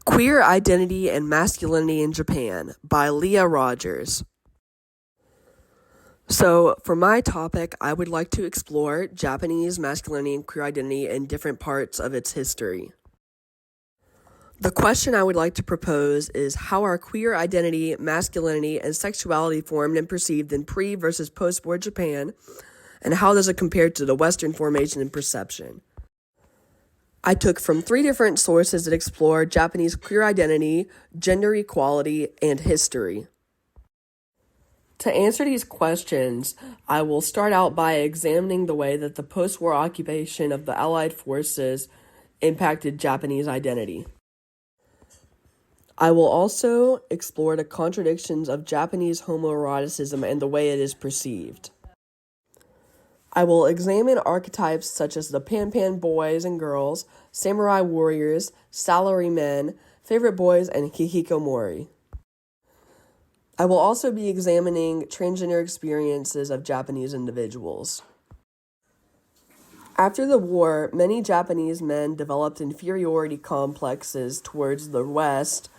Queer Identity and Masculinity in Japan by Leah Rogers. So, for my topic, I would like to explore Japanese masculinity and queer identity in different parts of its history. The question I would like to propose is, how are queer identity, masculinity, and sexuality formed and perceived in pre- versus post-war Japan, and how does it compare to the Western formation and perception? I took from 3 different sources that explore Japanese queer identity, gender equality, and history. To answer these questions, I will start out by examining the way that the post-war occupation of the Allied forces impacted Japanese identity. I will also explore the contradictions of Japanese homoeroticism and the way it is perceived. I will examine archetypes such as the pan-pan boys and girls, samurai warriors, salarymen, favorite boys, and hikikomori. I will also be examining transgender experiences of Japanese individuals. After the war, many Japanese men developed inferiority complexes towards the West,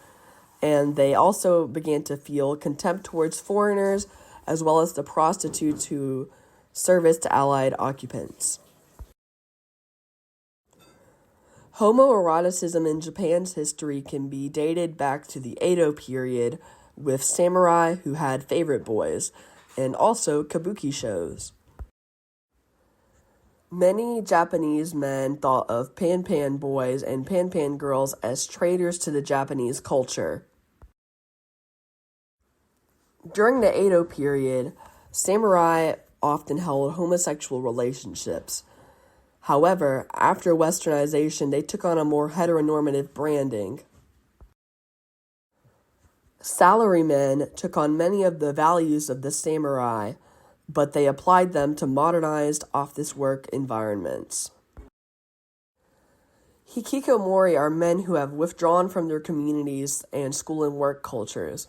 and they also began to feel contempt towards foreigners, as well as the prostitutes who serviced Allied occupants. Homoeroticism in Japan's history can be dated back to the Edo period, with samurai who had favorite boys, and also kabuki shows. Many Japanese men thought of pan-pan boys and pan-pan girls as traitors to the Japanese culture. During the Edo period, samurai often held homosexual relationships. However, after Westernization, they took on a more heteronormative branding. Salarymen took on many of the values of the samurai, but they applied them to modernized office-work environments. Hikikomori are men who have withdrawn from their communities and school and work cultures.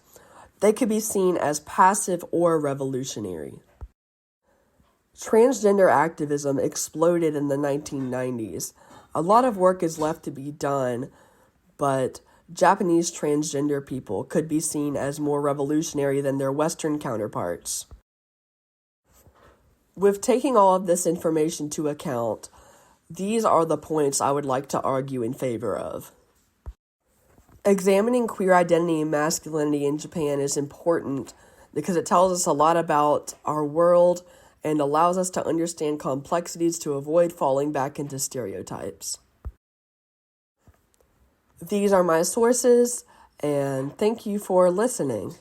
They could be seen as passive or revolutionary. Transgender activism exploded in the 1990s. A lot of work is left to be done, but Japanese transgender people could be seen as more revolutionary than their Western counterparts. With taking all of this information to account, these are the points I would like to argue in favor of. Examining queer identity and masculinity in Japan is important because it tells us a lot about our world and allows us to understand complexities to avoid falling back into stereotypes. These are my sources, and thank you for listening.